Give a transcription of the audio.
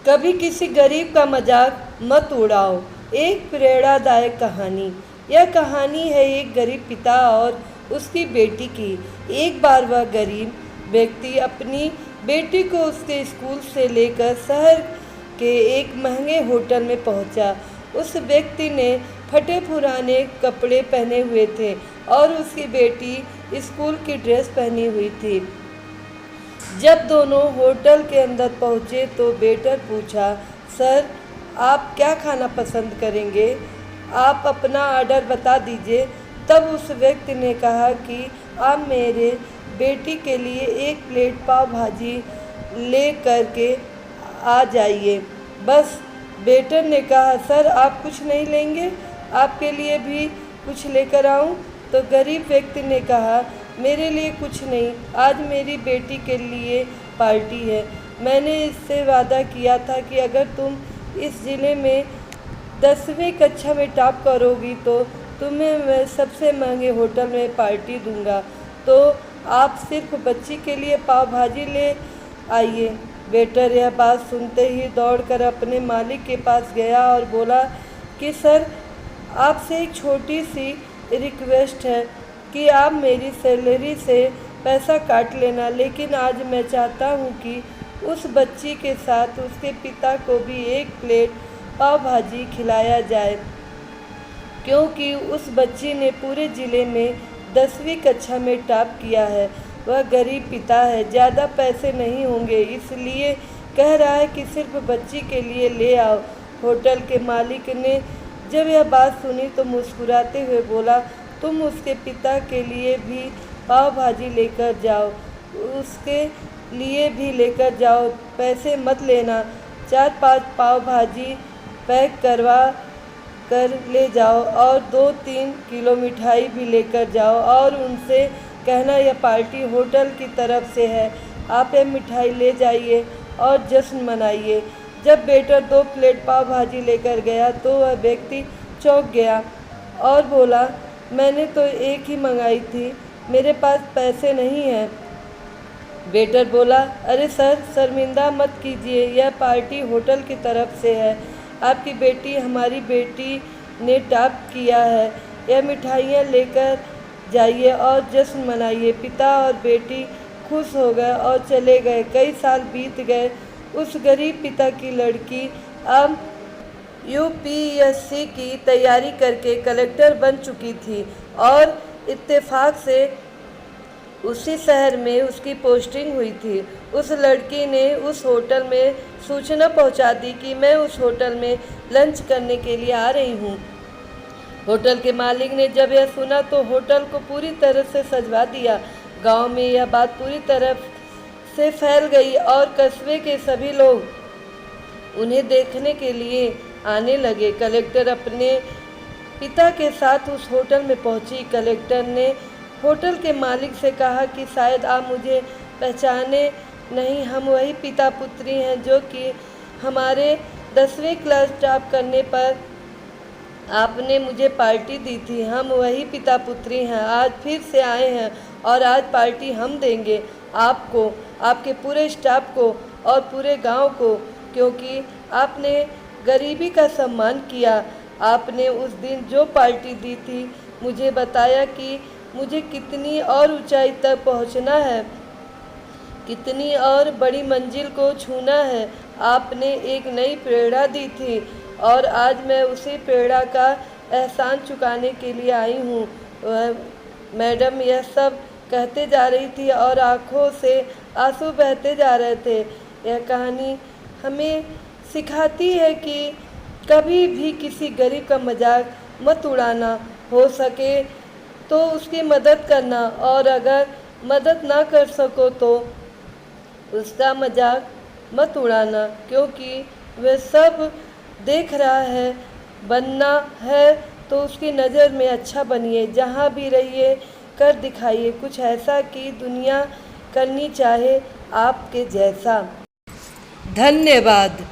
कभी किसी गरीब का मजाक मत उड़ाओ। एक प्रेरणादायक कहानी। यह कहानी है एक गरीब पिता और उसकी बेटी की। एक बार वह गरीब व्यक्ति अपनी बेटी को उसके स्कूल से लेकर शहर के एक महंगे होटल में पहुंचा। उस व्यक्ति ने फटे पुराने कपड़े पहने हुए थे और उसकी बेटी स्कूल की ड्रेस पहनी हुई थी। जब दोनों होटल के अंदर पहुंचे तो वेटर पूछा, सर आप क्या खाना पसंद करेंगे? आप अपना ऑर्डर बता दीजिए। तब उस व्यक्ति ने कहा कि आप मेरे बेटी के लिए एक प्लेट पाव भाजी ले करके आ जाइए। बस। वेटर ने कहा, सर आप कुछ नहीं लेंगे? आपके लिए भी कुछ लेकर आऊं? तो गरीब व्यक्ति ने कहा, मेरे लिए कुछ नहीं, आज मेरी बेटी के लिए पार्टी है। मैंने इससे वादा किया था कि अगर तुम इस ज़िले में 10वीं कक्षा में टॉप करोगी तो तुम्हें मैं सबसे महंगे होटल में पार्टी दूंगा। तो आप सिर्फ बच्ची के लिए पाव भाजी ले आइए। वेटर यह बात सुनते ही दौड़कर अपने मालिक के पास गया और बोला कि सर आपसे एक छोटी सी रिक्वेस्ट है कि आप मेरी सैलरी से पैसा काट लेना, लेकिन आज मैं चाहता हूँ कि उस बच्ची के साथ उसके पिता को भी एक प्लेट पाव भाजी खिलाया जाए, क्योंकि उस बच्ची ने पूरे ज़िले में 10वीं कक्षा में टॉप किया है। वह गरीब पिता है, ज़्यादा पैसे नहीं होंगे, इसलिए कह रहा है कि सिर्फ बच्ची के लिए ले आओ। होटल के मालिक ने जब यह बात सुनी तो मुस्कुराते हुए बोला, तुम उसके पिता के लिए भी पाव भाजी लेकर जाओ, उसके लिए भी लेकर जाओ, पैसे मत लेना। 4-5 पाव भाजी पैक करवा कर ले जाओ और 2-3 किलो मिठाई भी लेकर जाओ और उनसे कहना यह पार्टी होटल की तरफ से है, आप यह मिठाई ले जाइए और जश्न मनाइए। जब वेटर 2 प्लेट पाव भाजी लेकर गया तो वह व्यक्ति चौंक गया और बोला, मैंने तो एक ही मंगाई थी, मेरे पास पैसे नहीं हैं। वेटर बोला, अरे सर शर्मिंदा मत कीजिए, यह पार्टी होटल की तरफ से है, आपकी बेटी हमारी बेटी ने टॉप किया है, यह मिठाइयाँ लेकर जाइए और जश्न मनाइए। पिता और बेटी खुश हो गए और चले गए। कई साल बीत गए। उस गरीब पिता की लड़की अब यूपीएससी की तैयारी करके कलेक्टर बन चुकी थी और इत्तेफाक से उसी शहर में उसकी पोस्टिंग हुई थी। उस लड़की ने उस होटल में सूचना पहुंचा दी कि मैं उस होटल में लंच करने के लिए आ रही हूं। होटल के मालिक ने जब यह सुना तो होटल को पूरी तरह से सजवा दिया। गांव में यह बात पूरी तरह से फैल गई और कस्बे के सभी लोग उन्हें देखने के लिए आने लगे। कलेक्टर अपने पिता के साथ उस होटल में पहुंची। कलेक्टर ने होटल के मालिक से कहा कि शायद आप मुझे पहचाने नहीं, हम वही पिता पुत्री हैं जो कि हमारे 10वीं क्लास टॉप करने पर आपने मुझे पार्टी दी थी। हम वही पिता पुत्री हैं, आज फिर से आए हैं और आज पार्टी हम देंगे आपको, आपके पूरे स्टाफ को और पूरे गांव को, क्योंकि आपने गरीबी का सम्मान किया। आपने उस दिन जो पार्टी दी थी, मुझे बताया कि मुझे कितनी और ऊंचाई तक पहुंचना है, कितनी और बड़ी मंजिल को छूना है। आपने एक नई प्रेरणा दी थी और आज मैं उसी प्रेरणा का एहसान चुकाने के लिए आई हूँ। मैडम यह सब कहते जा रही थी और आँखों से आंसू बहते जा रहे थे। यह कहानी हमें सिखाती है कि कभी भी किसी गरीब का मजाक मत उड़ाना, हो सके तो उसकी मदद करना और अगर मदद ना कर सको तो उसका मजाक मत उड़ाना, क्योंकि वह सब देख रहा है। बनना है तो उसकी नज़र में अच्छा बनिए, जहाँ भी रहिए कर दिखाइए कुछ ऐसा कि दुनिया करनी चाहे आपके जैसा। धन्यवाद।